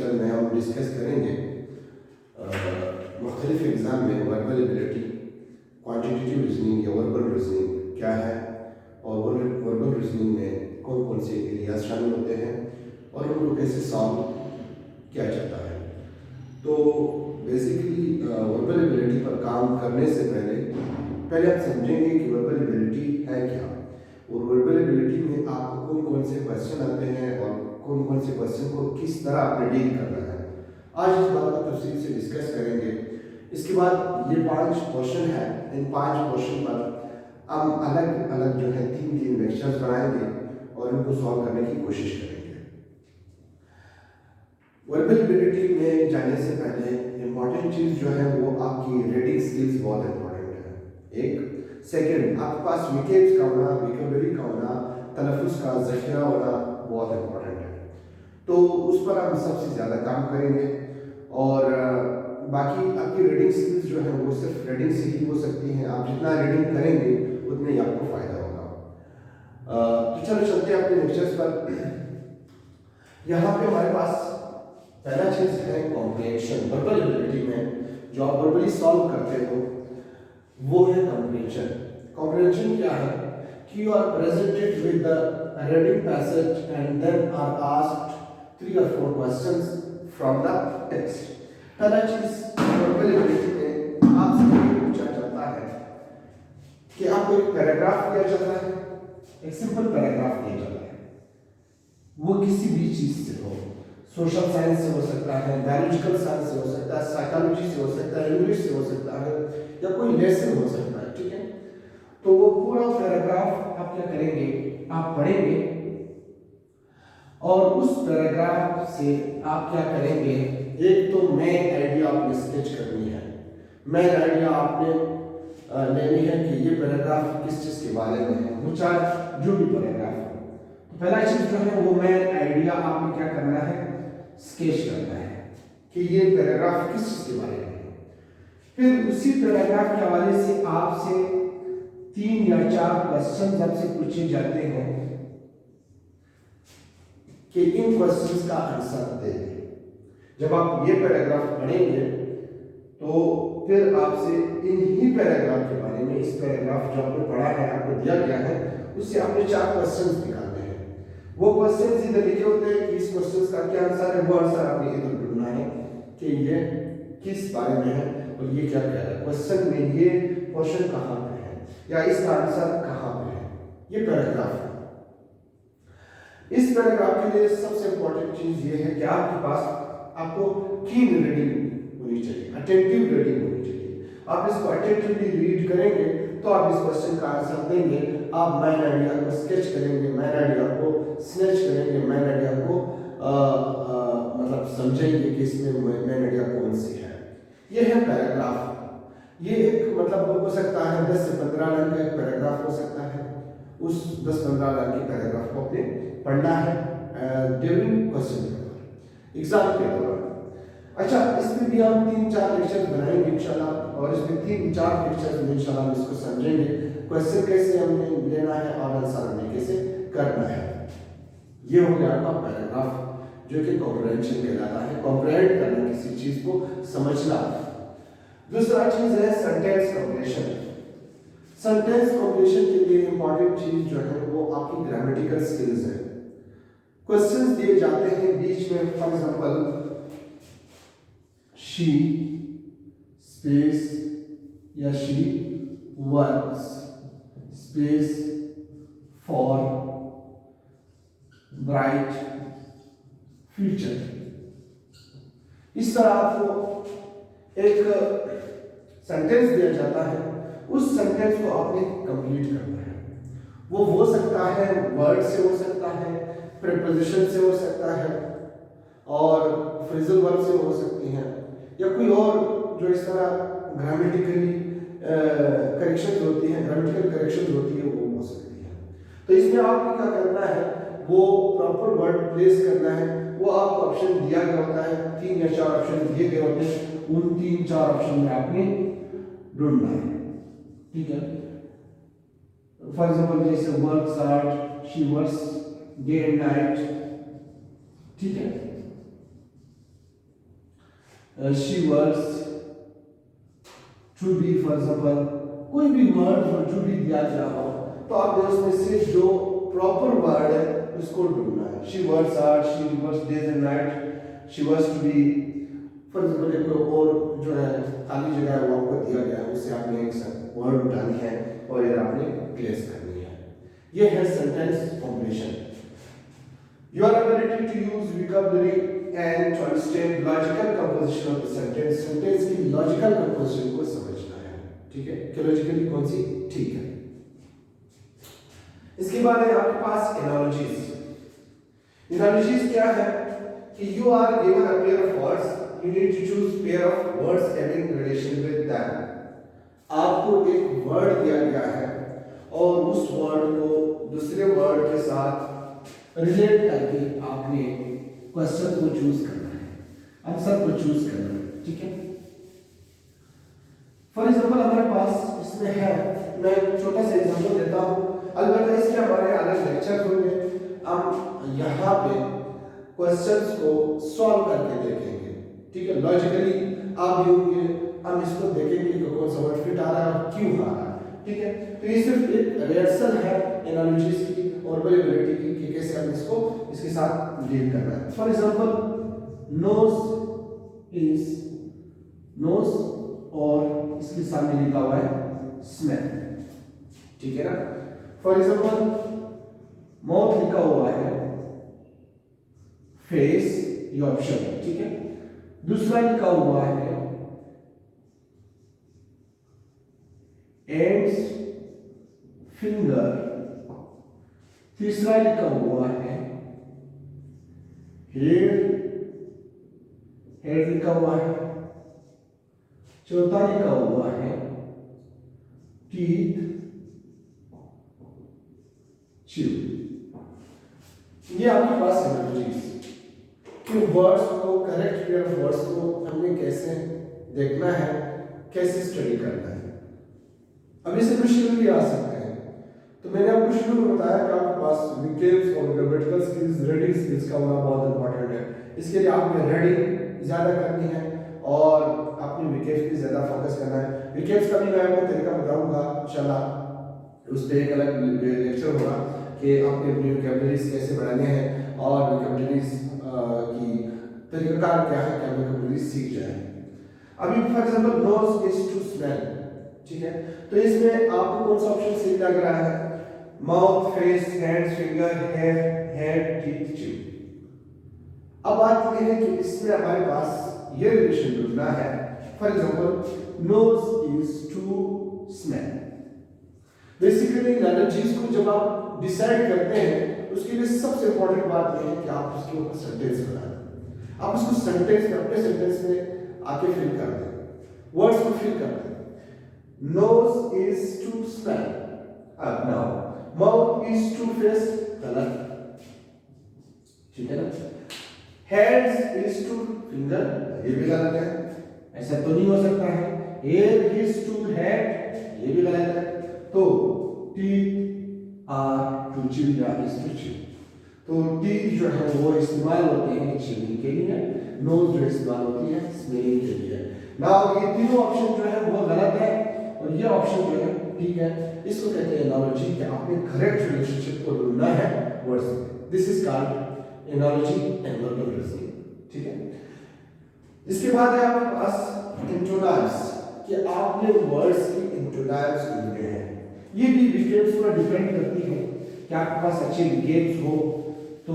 Lecture में हम discuss करेंगे मुख्तलिफ एग्ज़ाम में वर्बल एबिलिटी, क्वांटिटेटिव रीजनिंग या वर्बल रीजनिंग क्या है और वर्बल रीजनिंग में कौन कौन से एरियाज शामिल होते हैं और उनको कैसे सॉल्व किया जाता है। तो बेसिकली वर्बल एबिलिटी पर काम करने से पहले आप समझेंगे कि वर्बल एबिलिटी है क्या और वर्बल एबिलिटी में आपको कौन कौन से क्वेश्चन आते हैं और कौन कौन से क्वेश्चन को किस तरह आपने डील करना है। आज इस बात को तफसील से डिस्कस करेंगे। इसके बाद ये 5 क्वेश्चन है, इन 5 क्वेश्चन पर हम अलग अलग जो है 3 लेक्चर्स बनाएंगे और इनको सॉल्व करने की कोशिश करेंगे। वर्बल एबिलिटी में जाने से पहले इम्पॉर्टेंट चीज़ जो है वो आपकी रीडिंग स्किल्स बहुत इंपॉर्टेंट है। एक सेकंड, आपके पास विकेट्स का होना, विकेबलरी का होना, तलफ़ुज़ का ज़ख़ीरा होना बहुत इंपॉर्टेंट है। तो उस पर हम सबसे ज़्यादा काम करेंगे और बाकी आपकी रीडिंग स्किल्स जो है वो सिर्फ रीडिंग से ही हो सकती हैं। आप जितना रीडिंग करेंगे उतने ही आपको फ़ायदा होगा। तो चलो चलते हैं अपने लेक्चर्स पर। यहाँ पे हमारे पास पहला चीज़ है कॉम्प्रिहेंशन। वर्बल एबिलिटी में जो आप वर्बली सॉल्व करते हो वो है कॉम्प्रिहेंशन। कॉम्प्रिहेंशन क्या है कि you are presented with the reading passage and then are asked 3 or 4 questions from the text. पहला चीज वर्बल एबिलिटी में आपसे पूछा जाता है कि आपको एक पैराग्राफ दिया जाता है, एक सिंपल पैराग्राफ दिया जाता है, वो किसी भी चीज से हो, सोशल साइंस से हो सकता है, बायोलॉजिकल साइंस से हो सकता है, साइकोलॉजी से हो सकता है, इंग्लिश से हो सकता है या कोई लेसन हो सकता है, ठीक है। तो वो पूरा पैराग्राफ आप क्या करेंगे, आप पढ़ेंगे और उस पैराग्राफ से आप क्या करेंगे, एक तो मेन आइडिया आपने स्केच करनी है। मेन आइडिया आपने लेनी है कि ये पैराग्राफ किस चीज के बारे में है, वो चाहे जो भी पैराग्राफ है। तो पहला चीज जो है वो मेन आइडिया आपने क्या करना है, स्केच करना है कि ये पैराग्राफ किस चीज के बारे में है। फिर उसी पैराग्राफ के हवाले से आपसे 3 या 4 क्वेश्चन आपसे पूछे जाते हैं कि इन क्वेश्चंस का आंसर दें। जब आप ये पैराग्राफ पढ़ेंगे तो फिर आपसे इन ही पैराग्राफ के बारे में, इस पैराग्राफ जो आपने पढ़ा है, आपको दिया गया है, उससे आपने 4 क्वेश्चंस निकालने हैं। वो क्वेश्चंस इधर लिखे होते हैं कि इस क्वेश्चंस का क्या आंसर है, वो आंसर आपने इधर ढूंढना है कि ये किस बारे में है और ये क्या कह रहा है, क्वेश्चन में ये क्वेश्चन कहाँ पे है या इसका आंसर कहाँ पे है। ये पैराग्राफ है। इस पैराग्राफ के लिए सबसे इंपॉर्टेंट चीज ये है कि आपके पास आपको कीन रीडिंग होनी चाहिए, अटेंटिव रीडिंग होनी चाहिए। आप इसको अटेंटिवली रीड करेंगे तो आप इस क्वेश्चन का आंसर देंगे। आप मेन आइडिया को स्केच करेंगे, मेन आइडिया को स्नेच करेंगे, मेन आइडिया को मतलब समझेंगे कि इसमें मेन आइडिया कौन सी है। ये है पैराग्राफ। ये एक मतलब हो सकता है 10 से 15 लाइन का एक पैराग्राफ हो सकता है। उस 10-15 लाइन के पैराग्राफ को आपने पढ़ना है ड्यूरिंग क्वेश्चन पेपर, एग्जाम के दौरान। अच्छा, इसमें भी हम 3-4 लेक्चर बनाएंगे इंशाल्लाह और इसमें 3-4 लेक्चर में इंशाल्लाह हम इसको समझेंगे क्वेश्चन कैसे हमने लेना है और आंसर हमें कैसे करना है। ये हो गया आपका पैराग्राफ जो कि कॉम्प्रिहेंशन कहलाता है, कॉम्प्रिहेंड करना, किसी चीज को समझना। दूसरा चीज है सेंटेंस कंप्लीशन। सेंटेंस कंप्लीशन के लिए इंपॉर्टेंट चीज जो है वो आपकी ग्रामेटिकल स्किल्स है। क्वेश्चंस दिए जाते हैं बीच में, फॉर एग्जांपल शी स्पेस या she works space for bright future. इस तरह आपको एक सेंटेंस दिया जाता है, उस सेंटेंस को आपने कंप्लीट करना है। वो हो सकता है वर्ड से हो सकता है, प्रीपोजिशन से हो सकता है और फ्रेजल वर्ब से हो सकती हैं या कोई और जो इस तरह ग्रामेटिकली करेक्शंस होती हैं, ग्रामेटिकल करेक्शंस होती है, वो हो सकती है। तो इसमें आपको क्या करना है, वो प्रॉपर वर्ड प्लेस करना है। वो आपको ऑप्शन दिया गया होता है, 3 या 4 ऑप्शन दिए गए होते हैं, उन 3-4 ऑप्शन में आपने ढूंढना है, ठीक है। फॉर एग्जांपल जैसे works hard, she works day and night, ठीक है। She works, to be for example, कोई भी वर्ड जो टू बी दिया गया हो तो आपने उसमें से जो प्रॉपर वर्ड है उसको ढूंढना है। She works hard, she works days and night, she works to be for example. एक और जो है खाली जगह है वो आपको दिया गया है, उससे आपने एक वर्ड उठानी है और इधर आपने प्लेस करनी है। ये है sentence formation. Your ability to use vocabulary and to understand logical composition of the sentence, sentence की लॉजिकल कंपोजिशन को समझना है, ठीक है, कि लॉजिकली कौन सी ठीक है। इसके बाद है आपके पास एनालॉजीज। एनालॉजीज क्या है कि you are given a pair of words, you need to choose pair of words having relation with them। आपको एक वर्ड दिया गया है और उस वर्ड को दूसरे वर्ड के साथ रिलेट करके आपने क्वेश्चन को चूज करना है, आंसर को चूज करना है, ठीक है। फॉर एग्जाम्पल हमारे पास इसमें है, मैं एक छोटा सा एग्जाम्पल देता हूँ, अलबत्ता इसके हमारे अलग लेक्चर होंगे। हम यहाँ पे क्वेश्चंस को सॉल्व करके देखेंगे, ठीक है। लॉजिकली आप भी होंगे, हम इसको देखेंगे कि कौन सा वर्ड फिट आ रहा है और क्यों आ रहा है, ठीक है। तो ये सिर्फ एक रिहर्सल है एनालॉजीज की और वोकैबुलरी की कि कैसे हम इसको इसके साथ डील करना है। For example nose is nose और इसके सामने लिखा हुआ है स्मेल, ठीक है ना। फॉर एग्जांपल माउथ लिखा हुआ है फेस, ये ऑप्शन है, ठीक है। दूसरा लिखा हुआ है एंड्स फिंगर, तीसरा लिखा हुआ है हेड, हेड लिखा हुआ है, चौथा लिखा हुआ है टीथ, च्यू। ये आपके पास एनालॉजीज कि वर्ड्स को, करेक्ट पेयर ऑफ वर्ड्स को हमने कैसे देखना है, कैसे स्टडी करना है। अब इससे क्वेश्चन भी आ सकते हैं। तो मैंने आपको शुरू में बताया कि आपके पास विकेट्स और ग्रामेटिकल स्किल्स, रीडिंग स्किल्स का होना बहुत इंपॉर्टेंट है। इसके लिए आपने रीडिंग ज़्यादा करनी है और अपने विकेट्स पे ज़्यादा फोकस करना है। विकेट्स का भी मैं आपको तरीका बताऊंगा इंशाल्लाह, उस पर एक अलग लेक्चर होगा कि आपने अपनी वोकैबुलरीज कैसे बढ़ाने हैं और वोकैबुलरीज की तरीकाकार क्या है कि आप वोकैबुलरीज सीख जाए। अभी for example nose is to smell, ठीक है। तो इसमें आपको कौन सा ऑप्शन सही लग रहा है? Mouth, face, hands, finger, hair, head, teeth, chew. अब बात यह है कि इसमें हमारे पास ये रिलेशन ढूंढना है। For example nose is to smell. Basically analogies को जब आप डिसाइड करते हैं उसके लिए सबसे इंपॉर्टेंट बात यह है कि आप उसके ऊपर सेंटेंस बनाएं। आप उसको सेंटेंस में, अपने सेंटेंस में आके फिल कर दें, वर्ड्स को फिल कर दें। Nose is to smell, now mouth is to face, गलत, ठीक है ना। Hands is to finger, ये भी गलत है, ऐसा तो नहीं हो सकता है। Hair is to head, ये भी गलत है। तो teeth are to chew या is to chew। तो teeth जो है वो इस्तेमाल होते हैं chewing के लिए, nose जो इस्तेमाल होती है smelling के लिए। Now ये तीनों ऑप्शन जो है वो गलत है और ये ऑप्शन जो है ठीक है। इसको कहते हैं एनालॉजी, कि आपने करेक्ट रिलेशनशिप को ढूंढना है वर्ड्स में। This is called analogy and verbal reasoning, ठीक है। इसके बाद है आपके पास इंटोनाइम्स, कि आपने वर्ड्स की इंटोनाइम्स ढूंढने हैं। ये भी विकेट्स पर डिपेंड करती है कि आपके पास अच्छे विकेट्स हो तो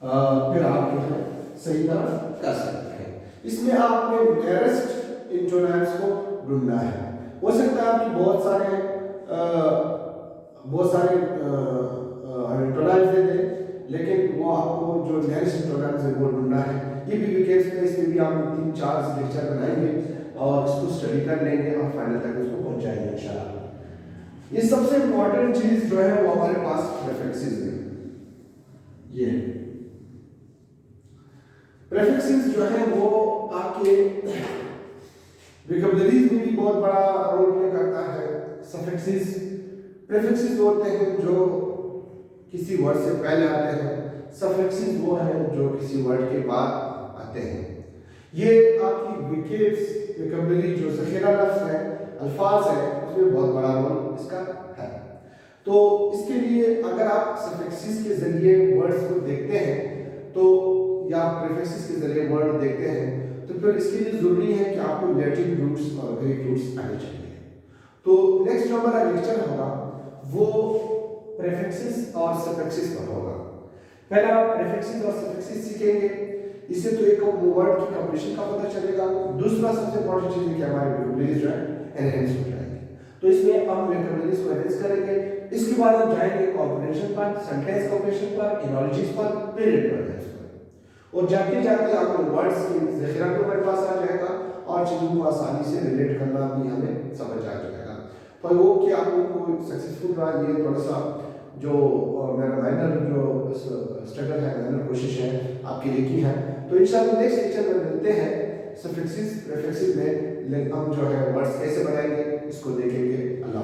फिर आप जो है सही तरह कर सकते हैं। इसमें आपने नियरेस्ट इंटोनाइम्स को ढूंढना है। हो सकता है आपकी बहुत सारे इंटोनाइम्स दे दे, लेकिन वो आपको जो नियरेस्ट इंटोनाइम्स है वो ढूंढना है। ये भी विकेट्स में, इसमें भी हम 3-4 लेक्चर बनाएंगे और इसको स्टडी कर लेंगे और फाइनल तक इसको पहुंचाएंगे इंशाल्लाह। ये सबसे इंपॉर्टेंट चीज जो है वो हमारे पास प्रीफिक्सेस है। ये प्रीफिक्सेस जो है वो आपके वोकैबुलरीज में भी बहुत बड़ा रोल प्ले करता है। सफिक्सेस, प्रीफिक्सेस होते हैं जो किसी वर्ड से पहले आते हैं, सफिक्सेस वो हैं जो किसी वर्ड के बाद आते हैं। ये आपकी वोकैबुलरी जो ज़ख़ीरा लफ्ज़ है, अल्फाज है, उसमें बहुत बड़ा रोल इसका है। तो इसके लिए अगर आप सफिक्सेस के ज़रिए वर्ड्स को देखते हैं तो या प्रीफिक्सेस के ज़रिए वर्ड देखते हैं तो फिर इसके लिए ज़रूरी है कि आपको लैटिन रूट्स और ग्रीक रूट्स आने चाहिए। तो नेक्स्ट जो हमारा लेक्चर होगा वो प्रीफिक्सेस और सफिक्सेस पर होगा। पहला प्रीफिक्सेस और सफिक्सेस सीखेंगे, इससे तो एक वर्ड की कंप्लीशन का पता चलेगा। दूसरा सबसे इंपॉर्टेंट चीज है कि हमारे वोकैबुलरीज जो है एनहेंस हो जाएंगे। तो इसमें हम वोकैबुलरीज को एनहेंस करेंगे। इसके बाद हम जाएंगे कॉम्प्रिहेंशन पर, सेंटेंस कॉम्प्रिहेंशन पर, एनालॉजीज पर, पीरियड पर और जाते जाते आपको वर्ड्स की ज़ख़ीरा भी हमारे पास आ जाएगा और चीज़ों को आसानी से रिलेट करना भी हमें समझ आ जाएगा। तो वो कि आपको सक्सेसफुल रहा, ये थोड़ा सा जो मेरा माइनर जो स्ट्रगल है, माइनर कोशिश है आपके लिए की है। तो इंशाल्लाह नेक्स्ट लेक्चर में मिलते हैं सफिक्सेस प्रीफिक्सेस में हम जो है वर्ड्स कैसे बनाएंगे इसको देखेंगे। अल्लाह